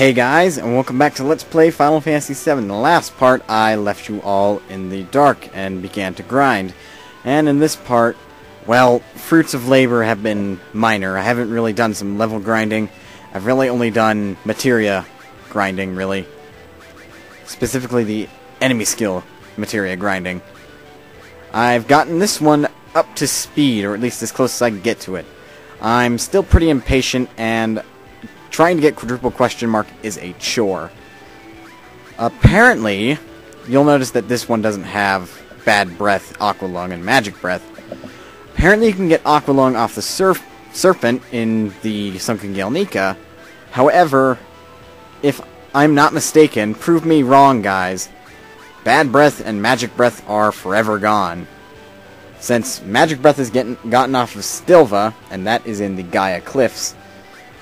Hey guys, and welcome back to Let's Play Final Fantasy VII. In the last part, I left you all in the dark and began to grind. And in this part, well, fruits of labor have been minor. I haven't really done some level grinding. I've really only done materia grinding, really. Specifically the enemy skill materia grinding. I've gotten this one up to speed, or at least as close as I can get to it. I'm still pretty impatient, and trying to get quadruple question mark is a chore. Apparently, you'll notice that this one doesn't have bad breath, aqua lung, and magic breath. Apparently you can get aqua lung off the serpent in the Sunken Gale Nika. However, if I'm not mistaken, prove me wrong guys, bad breath and magic breath are forever gone. Since magic breath is gotten off of Stilva, and that is in the Gaia Cliffs,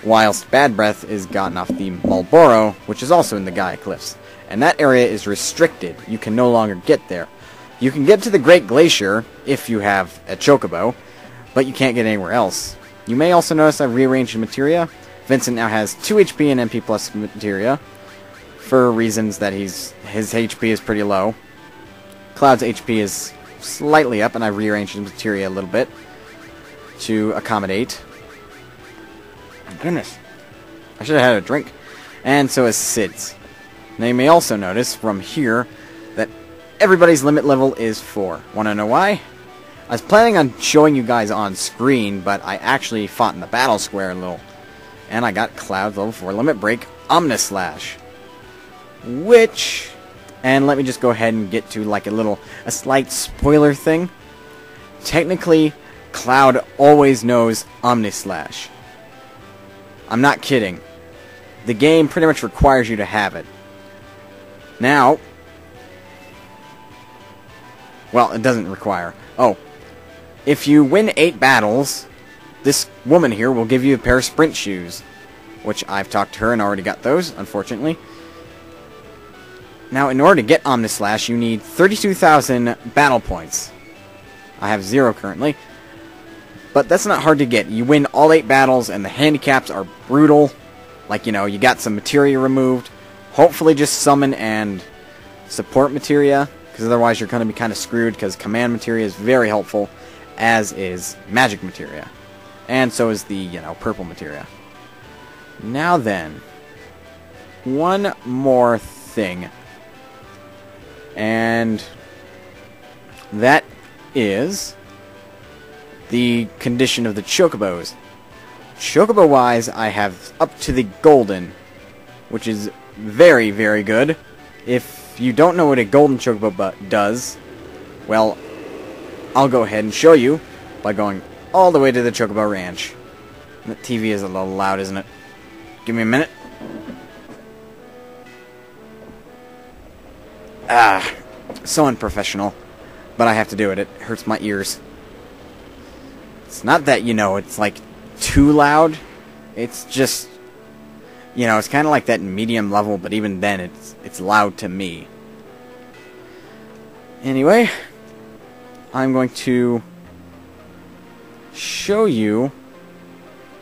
whilst bad breath is gotten off the Marlboro, which is also in the Gaia Cliffs. And that area is restricted. You can no longer get there. You can get to the Great Glacier if you have a Chocobo, but you can't get anywhere else. You may also notice I've rearranged the materia. Vincent now has 2 HP and MP plus materia, for reasons that his HP is pretty low. Cloud's HP is slightly up, and I rearranged his materia a little bit to accommodate. Goodness, I should have had a drink. And so is Sid's. Now you may also notice from here that everybody's limit level is 4. Wanna know why? I was planning on showing you guys on screen, but I actually fought in the battle square a little. And I got Cloud's level 4 limit break, Omnislash. Which, and let me just go ahead and get to like a slight spoiler thing. Technically, Cloud always knows Omnislash. I'm not kidding. The game pretty much requires you to have it. Now, well, it doesn't require. Oh, if you win 8 battles, this woman here will give you a pair of sprint shoes, which I've talked to her and already got those, unfortunately. Now, in order to get Omnislash, you need 32,000 battle points. I have 0 currently. But that's not hard to get. You win all 8 battles, and the handicaps are brutal. Like, you know, you got some materia removed. Hopefully just summon and support materia, because otherwise you're going to be kind of screwed, because command materia is very helpful, as is magic materia. And so is the, you know, purple materia. Now then, one more thing. And that is the condition of the Chocobos. Chocobo-wise, I have up to the golden, which is very, very good. If you don't know what a golden Chocobo does, well, I'll go ahead and show you by going all the way to the Chocobo Ranch. The TV is a little loud, isn't it? Give me a minute. Ah, so unprofessional, but I have to do it. It hurts my ears. It's not that, you know, it's like too loud. It's just, you know, it's kind of like that medium level, but even then it's loud to me. Anyway, I'm going to show you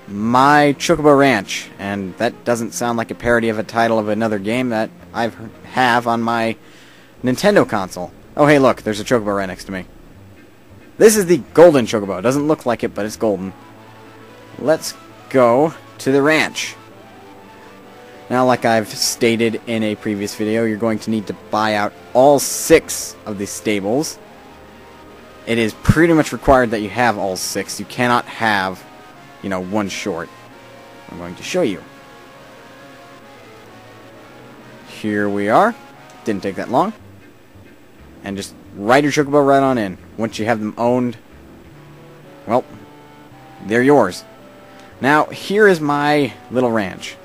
my Chocobo Ranch, and that doesn't sound like a parody of a title of another game that I have on my Nintendo console. Oh hey look, there's a Chocobo right next to me. This is the golden Chocobo. It doesn't look like it, but it's golden. Let's go to the ranch. Now, like I've stated in a previous video, you're going to need to buy out all 6 of the stables. It is pretty much required that you have all 6. You cannot have, you know, one short. I'm going to show you. Here we are. Didn't take that long. And just ride your Chocobo right on in. Once you have them owned, well, they're yours. Now, here is my little ranch.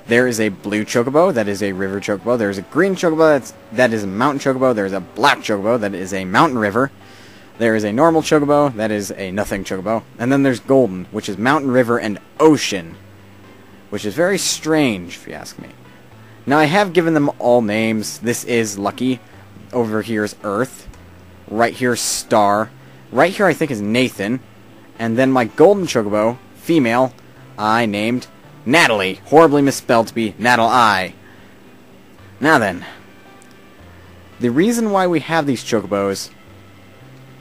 There is a blue Chocobo, that is a river Chocobo. There is a green Chocobo, that is a mountain Chocobo. There is a black Chocobo, that is a mountain river. There is a normal Chocobo, that is a nothing Chocobo. And then there's golden, which is mountain, river, and ocean. Which is very strange, if you ask me. Now, I have given them all names. This is Lucky. Over here is Earth. Right here is Star. Right here I think is Nathan. And then my golden Chocobo, female, I named Natalie. Horribly misspelled to be Natal-I. Now then. The reason why we have these Chocobos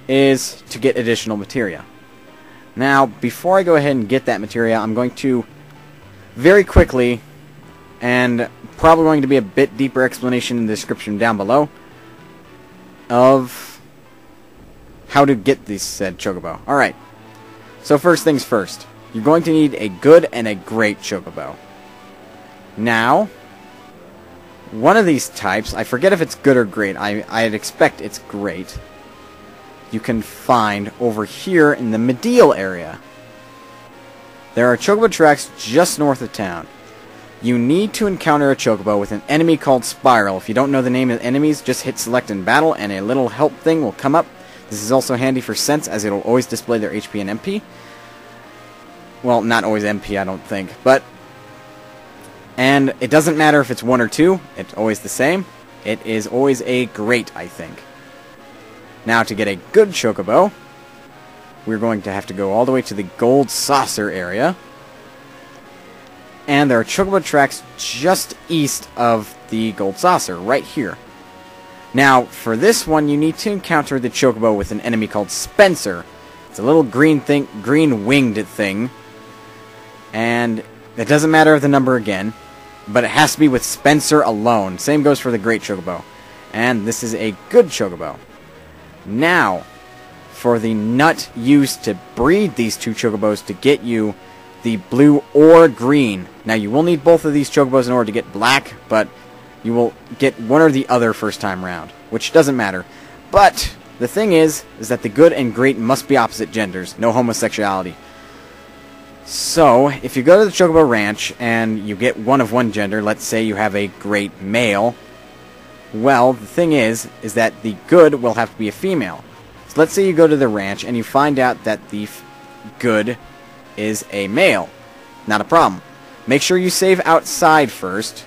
is to get additional materia. Now, before I go ahead and get that materia, I'm going to very quickly, and probably going to be a bit deeper explanation in the description down below, of how to get these said Chocobo. Alright, so first things first. You're going to need a good and a great Chocobo. Now, one of these types, I forget if it's good or great, I'd expect it's great, you can find over here in the Medial area. There are Chocobo tracks just north of town. You need to encounter a Chocobo with an enemy called Spiral. If you don't know the name of the enemies, just hit select in battle and a little help thing will come up. This is also handy for Sense, as it'll always display their HP and MP. Well, not always MP, I don't think, but... And it doesn't matter if it's 1 or 2, it's always the same. It is always a great, I think. Now, to get a good Chocobo, we're going to have to go all the way to the Gold Saucer area. And there are Chocobo tracks just east of the Gold Saucer, right here. Now, for this one, you need to encounter the Chocobo with an enemy called Spencer. It's a little green-winged thing. And it doesn't matter the number again, but it has to be with Spencer alone. Same goes for the Great Chocobo. And this is a good Chocobo. Now, for the nut used to breed these two Chocobos to get you the blue or green. Now, you will need both of these Chocobos in order to get black, but you will get one or the other first time round, which doesn't matter. But the thing is that the good and great must be opposite genders, no homosexuality. So, if you go to the Chocobo Ranch and you get one of one gender, let's say you have a great male, well, the thing is that the good will have to be a female. So let's say you go to the ranch and you find out that the good is a male. Not a problem. Make sure you save outside first,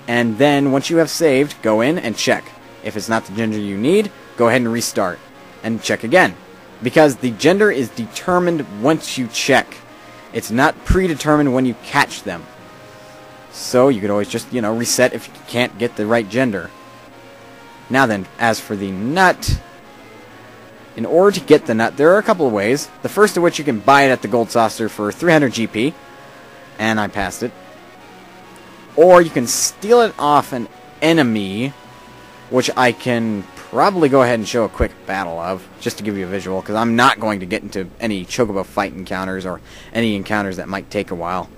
and then once you have saved, go in and check. If it's not the gender you need, go ahead and restart and check again. Because the gender is determined once you check. It's not predetermined when you catch them. So you could always just, reset if you can't get the right gender. Now then, as for the nut, in order to get the nut, there are a couple of ways. The first of which, you can buy it at the Gold Saucer for 300 GP, and I passed it. Or you can steal it off an enemy, which I can probably go ahead and show a quick battle of, just to give you a visual, because I'm not going to get into any Chocobo fight encounters, or any encounters that might take a while.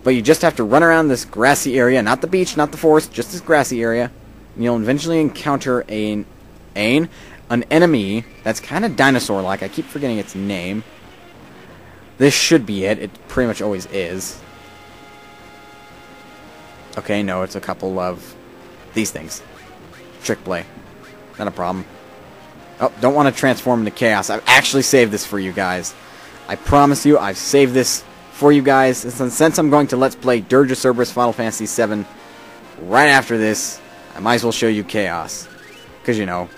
But you just have to run around this grassy area, not the beach, not the forest, just this grassy area, and you'll eventually encounter an enemy that's kind of dinosaur-like. I keep forgetting its name. This should be it. It pretty much always is. Okay, no, it's a couple of these things. Trick play. Not a problem. Oh, don't want to transform into chaos. I've actually saved this for you guys. I promise you, I've saved this for you guys. Since I'm going to Let's Play Dirge of Cerberus Final Fantasy VII right after this, I might as well show you chaos. Because,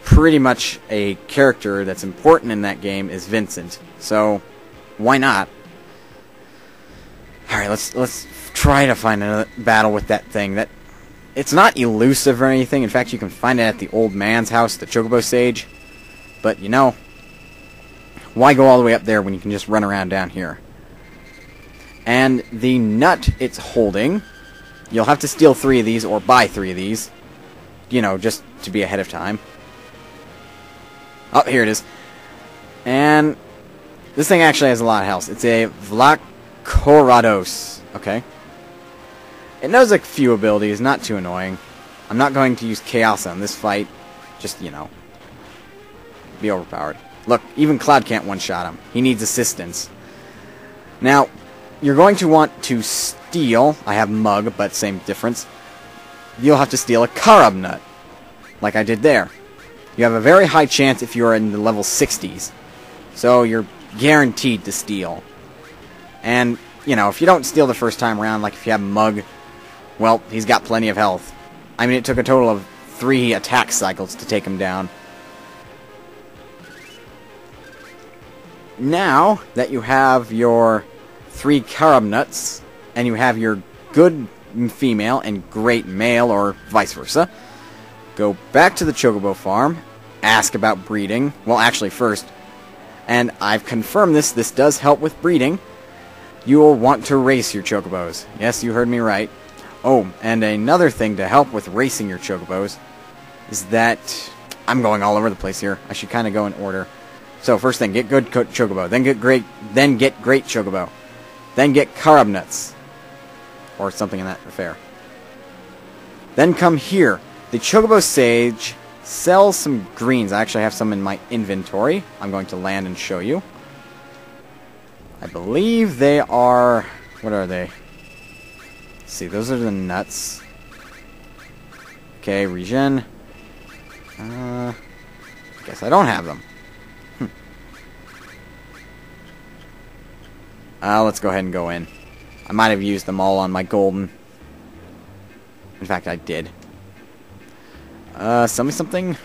pretty much a character that's important in that game is Vincent. So, why not? Alright, let's try to find a battle with that thing. It's not elusive or anything. In fact, you can find it at the old man's house, the Chocobo Sage. But, why go all the way up there when you can just run around down here? And the nut it's holding, you'll have to steal 3 of these or buy 3 of these. Just to be ahead of time. Oh, here it is. And this thing actually has a lot of health. It's a Vlakorados. Okay. It knows a few abilities, not too annoying. I'm not going to use Chaos on this fight. Just, be overpowered. Look, even Cloud can't one-shot him. He needs assistance. Now, you're going to want to steal... I have Mug, but same difference. You'll have to steal a Karob nut. Like I did there. You have a very high chance if you're in the level 60s. So you're guaranteed to steal. And, if you don't steal the first time around, like if you have Mug, well, he's got plenty of health. I mean, it took a total of 3 attack cycles to take him down. Now that you have your 3 Karob nuts, and you have your good female and great male, or vice versa, go back to the Chocobo farm, ask about breeding. Well, actually first, and I've confirmed this does help with breeding, you will want to race your Chocobos. Yes, you heard me right. Oh, and another thing to help with racing your Chocobos is that I'm going all over the place here. I should kind of go in order. So first thing, get good Chocobo, then get great Chocobo, then get carob nuts, or something in that affair. Then come here. The Chocobo Sage sells some greens. I actually have some in my inventory. I'm going to land and show you. I believe they are... What are they? Let's see, those are the nuts. Okay, regen. Guess I don't have them. Let's go ahead and go in. I might have used them all on my golden. In fact, I did. Sell me something.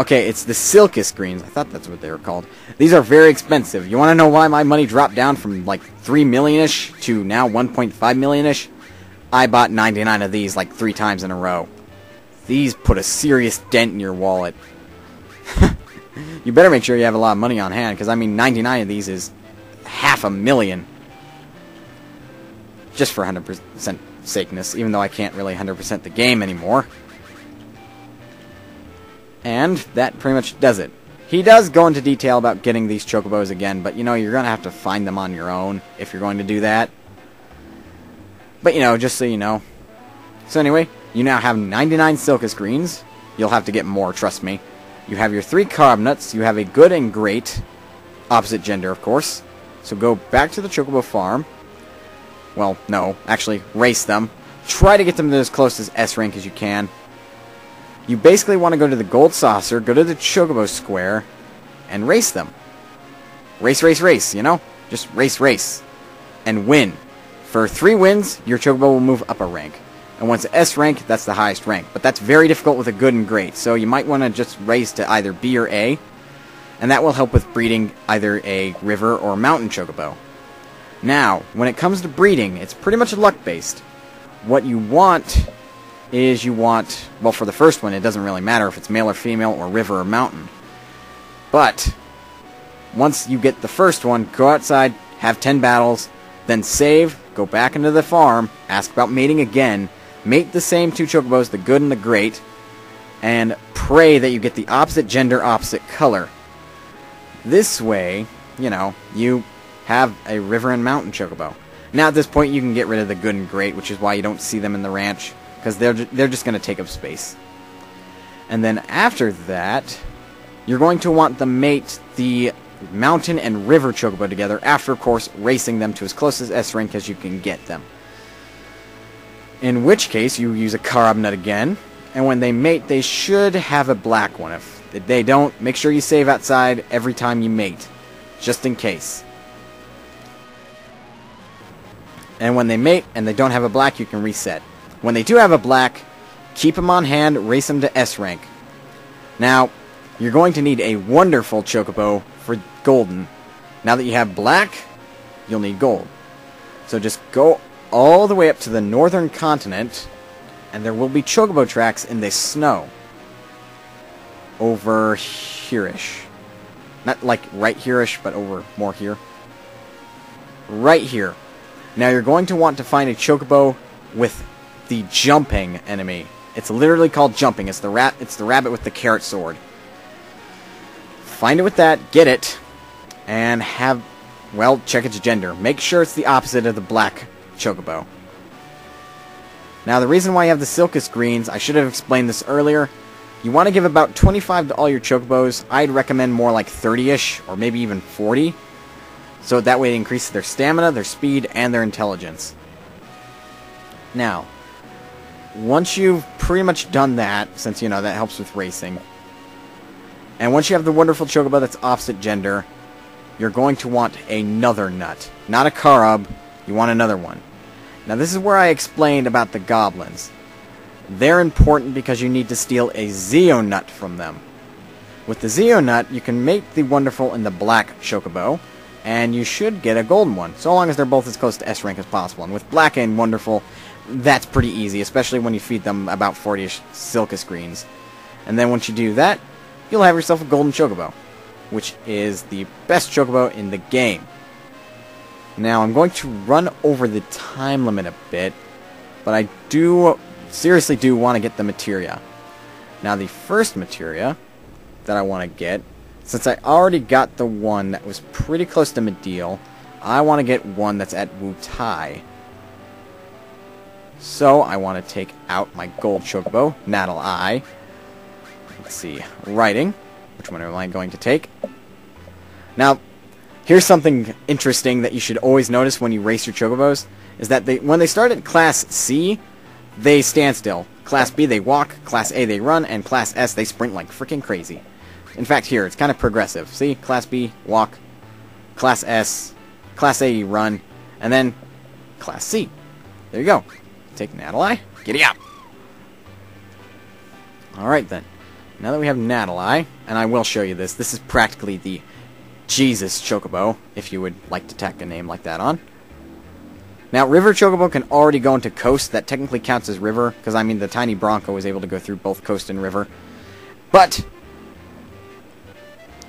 Okay, it's the Silkus greens. I thought that's what they were called. These are very expensive. You want to know why my money dropped down from like 3 million-ish to now 1.5 million-ish? I bought 99 of these like 3 times in a row. These put a serious dent in your wallet. You better make sure you have a lot of money on hand, because I mean 99 of these is $500,000. Just for 100% sakeness, even though I can't really 100% the game anymore. And that pretty much does it. He does go into detail about getting these Chocobos again, but you know, you're going to have to find them on your own if you're going to do that. But you know, just so you know. So anyway, you now have 99 Silkus greens. You'll have to get more, trust me. You have your 3 carob nuts. You have a good and great, opposite gender, of course. So go back to the Chocobo farm. Well, no, actually, race them. Try to get them to as close as S rank as you can. You basically want to go to the gold saucer, go to the Chocobo square, and race them. Race, race, race, you know? Just race, race. And win. For 3 wins, your Chocobo will move up a rank. And once S rank, that's the highest rank. But that's very difficult with a good and great, so you might want to just race to either B or A, and that will help with breeding either a river or mountain Chocobo. Now, when it comes to breeding, it's pretty much luck-based. What you want is well, for the first one, it doesn't really matter if it's male or female or river or mountain. But once you get the first one, go outside, have 10 battles, then save, go back into the farm, ask about mating again, mate the same 2 Chocobos, the good and the great, and pray that you get the opposite gender, opposite color. This way, you know, you have a river and mountain Chocobo. Now at this point you can get rid of the good and great, which is why you don't see them in the ranch, because they're just going to take up space. And then after that, you're going to want to mate the mountain and river Chocobo together, after of course racing them to as close as S rank as you can get them. In which case you use a carob nut again, and when they mate they should have a black one. If they don't, make sure you save outside every time you mate, just in case. And when they mate and they don't have a black, you can reset. When they do have a black, keep them on hand, race them to S rank. Now, you're going to need a wonderful Chocobo for golden. Now that you have black, you'll need gold. So just go all the way up to the northern continent, and there will be Chocobo tracks in the snow. Over here-ish. Not like right here-ish, but over more here. Right here. Now you're going to want to find a Chocobo with the jumping enemy. It's literally called jumping. It's the rabbit with the carrot sword. Find it with that, get it, and have, well, check its gender. Make sure it's the opposite of the black Chocobo. Now the reason why you have the Silkus greens, I should have explained this earlier. You want to give about 25 to all your Chocobos. I'd recommend more like 30-ish, or maybe even 40. So that way it increases their stamina, their speed, and their intelligence. Now, once you've pretty much done that, since, you know, that helps with racing, and once you have the wonderful Chocobo that's opposite gender, you're going to want another nut. Not a carob, you want another one. Now this is where I explained about the goblins. They're important because you need to steal a Zeo nut from them. With the Zeo nut, you can mate the wonderful and the black Chocobo, and you should get a golden one, so long as they're both as close to S rank as possible. And with Black and Wonderful, that's pretty easy, especially when you feed them about 40-ish Silcus greens. And then once you do that, you'll have yourself a golden Chocobo, which is the best Chocobo in the game. Now, I'm going to run over the time limit a bit, but I seriously do want to get the materia. Now, the first materia that I want to get, since I already got the one that was pretty close to Medeal, I want to get one that's at Wutai. So, I want to take out my gold Chocobo, Natal Eye. Let's see, writing. Which one am I going to take? Now, here's something interesting that you should always notice when you race your Chocobos, is that when they start at Class C, they stand still. Class B, they walk. Class A, they run. And Class S, they sprint like freaking crazy. In fact, here, it's kind of progressive. See? Class B, walk. Class S, Class A, you run. And then Class C. There you go. Take Natalai. Giddy up! Alright then. Now that we have Natalai, and I will show you this, this is practically the Jesus Chocobo, if you would like to tack a name like that on. Now, River Chocobo can already go into Coast. That technically counts as River, because, I mean, the tiny Bronco was able to go through both Coast and River. But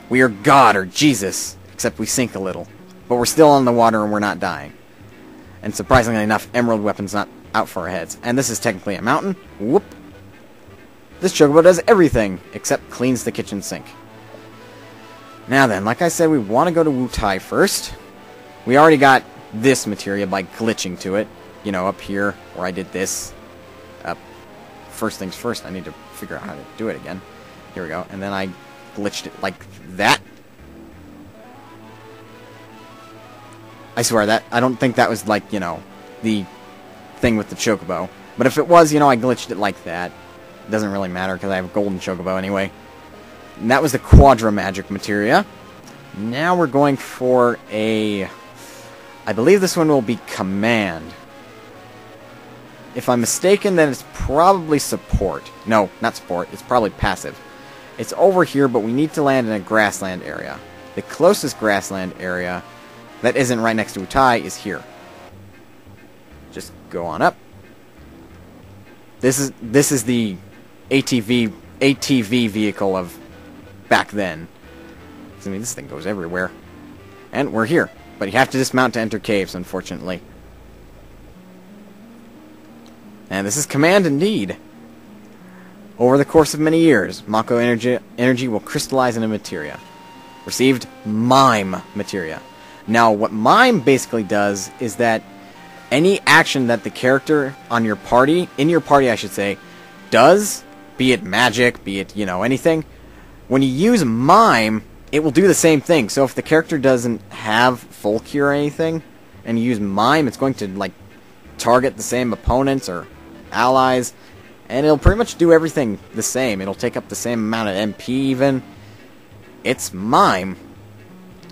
we are God, or Jesus, except we sink a little. But we're still on the water and we're not dying. And surprisingly enough, Emerald Weapon's not out for our heads. And this is technically a mountain. Whoop! This Chocobo does everything, except cleans the kitchen sink. Now then, like I said, we want to go to Wutai first. We already got this materia by glitching to it. You know, up here, where I did this. First things first, I need to figure out how to do it again. Here we go. And then I glitched it like that. I swear, I don't think that was like, you know, the thing with the Chocobo. But if it was, you know, I glitched it like that. It doesn't really matter, because I have a golden Chocobo anyway. And that was the Quadra Magic Materia. Now we're going for a... I believe this one will be Command. If I'm mistaken, then it's probably Support. No, not Support. It's probably Passive. It's over here, but we need to land in a grassland area. The closest grassland area that isn't right next to Wutai is here. Just go on up. This is the ATV vehicle of back then. I mean, this thing goes everywhere. And we're here. But you have to dismount to enter caves, unfortunately. And this is Command indeed. Over the course of many years, Mako energy will crystallize into materia. Received Mime Materia. Now, what Mime basically does is that any action that the character on your party, in your party I should say, does, be it magic, be it, you know, anything, when you use Mime, it will do the same thing. So if the character doesn't have full cure or anything, and you use Mime, it's going to, like, target the same opponents or allies, and it'll pretty much do everything the same. It'll take up the same amount of MP even. It's Mime.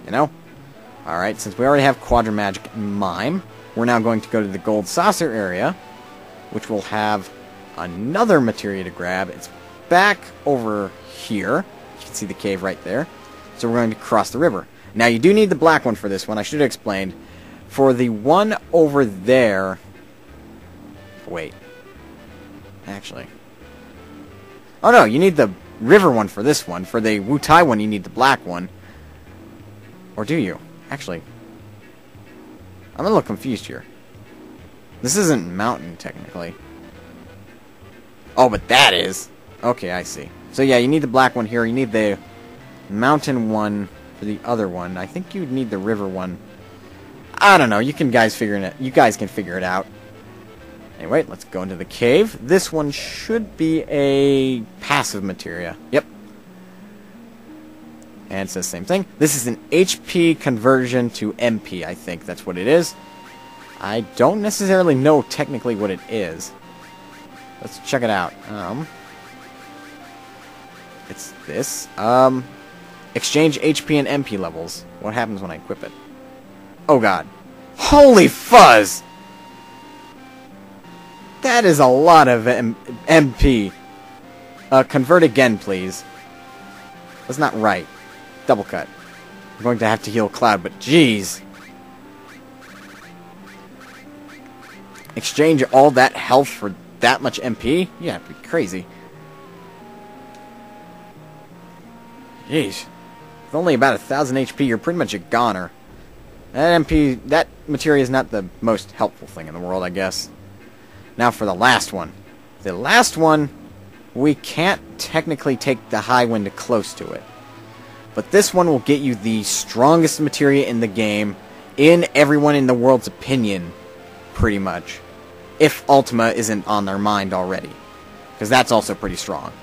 You know? Alright, since we already have Quadra Magic and Mime, we're now going to go to the Gold Saucer area, which will have another materia to grab. It's back over here. You can see the cave right there. So we're going to cross the river. Now, you do need the black one for this one. I should have explained. For the one over there... Wait. Actually. Oh, no, you need the river one for this one. For the Wutai one, you need the black one. Or do you? Actually, I'm a little confused here. This isn't mountain, technically. Oh, but that is. Okay, I see. So yeah, you need the black one here. You need the mountain one for the other one. I think you'd need the river one. I don't know. You guys can figure it out. Anyway, let's go into the cave. This one should be a passive materia. Yep. And it says same thing. This is an HP conversion to MP, I think that's what it is. I don't necessarily know technically what it is. Let's check it out. It's this. Exchange HP and MP levels. What happens when I equip it? Oh god. Holy fuzz! That is a lot of MP. Convert again, please. That's not right. Double cut. I'm going to have to heal Cloud, but jeez. Exchange all that health for that much MP? Yeah, it'd be crazy. Jeez. With only about 1,000 HP, you're pretty much a goner. That MP, that materia is not the most helpful thing in the world, I guess. Now for the last one. The last one, we can't technically take the high wind close to it. But this one will get you the strongest materia in the game, in everyone in the world's opinion, pretty much. If Ultima isn't on their mind already. Because that's also pretty strong.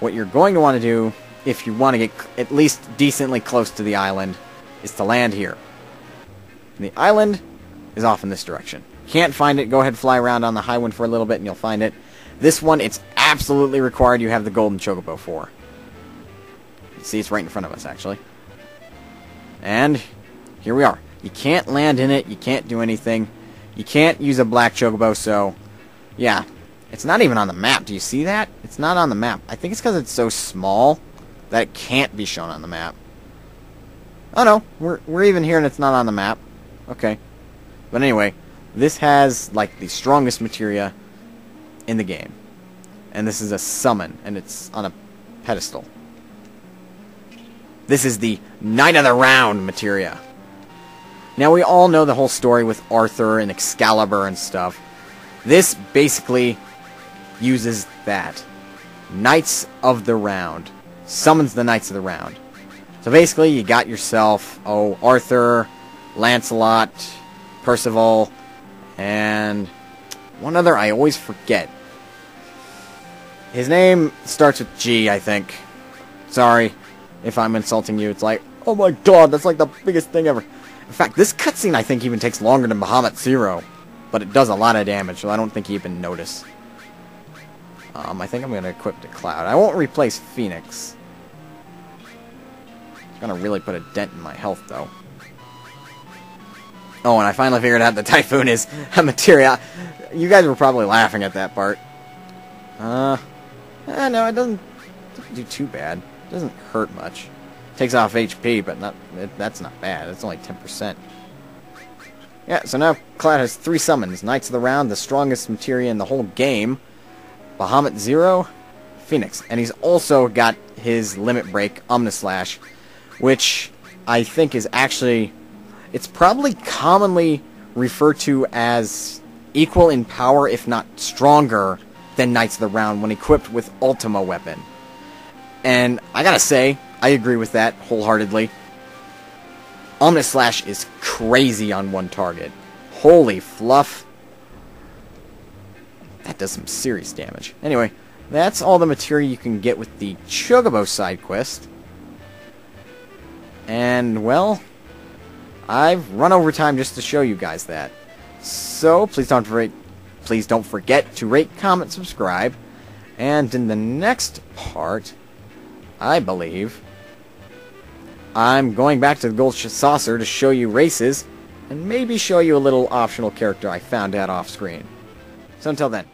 What you're going to want to do, if you want to get at least decently close to the island, is to land here. And the island is off in this direction. Can't find it, go ahead, fly around on the high wind for a little bit and you'll find it. This one, it's absolutely required you have the golden chocobo for. See, it's right in front of us, actually. And here we are. You can't land in it, you can't do anything. You can't use a black chocobo, so yeah. It's not even on the map. Do you see that? It's not on the map. I think it's because it's so small that it can't be shown on the map. Oh no, we're even here and it's not on the map. Okay. But anyway, this has like the strongest materia in the game. And this is a summon, and it's on a pedestal. This is the Knight of the Round materia. Now we all know the whole story with Arthur and Excalibur and stuff. This basically uses that. Knights of the Round. Summons the Knights of the Round. So basically you got yourself, Arthur, Lancelot, Percival, and one other I always forget. His name starts with G, I think. Sorry if I'm insulting you. It's like, oh my god, that's like the biggest thing ever. In fact, this cutscene I think even takes longer than Bahamut Zero. But it does a lot of damage, so I don't think you even notice. I think I'm going to equip the Cloud. I won't replace Phoenix. It's going to really put a dent in my health, though. Oh, and I finally figured out the Typhoon is a materia. You guys were probably laughing at that part. No, it doesn't do too bad. It doesn't hurt much. Takes off HP, but that's not bad. It's only 10%. Yeah, so now Cloud has 3 summons. Knights of the Round, the strongest materia in the whole game. Bahamut Zero, Phoenix. And he's also got his limit break, Omnislash, which I think is actually... It's probably commonly referred to as equal in power, if not stronger, than Knights of the Round when equipped with Ultima weapon. And I gotta say, I agree with that wholeheartedly. Omnislash is crazy on one target. Holy fluff. That does some serious damage. Anyway, that's all the materia you can get with the Chocobo side quest. And, well, I've run over time just to show you guys that. So, please don't forget to rate, comment, subscribe. And in the next part, I believe, I'm going back to the Gold Saucer to show you races, and maybe show you a little optional character I found out off screen. So until then.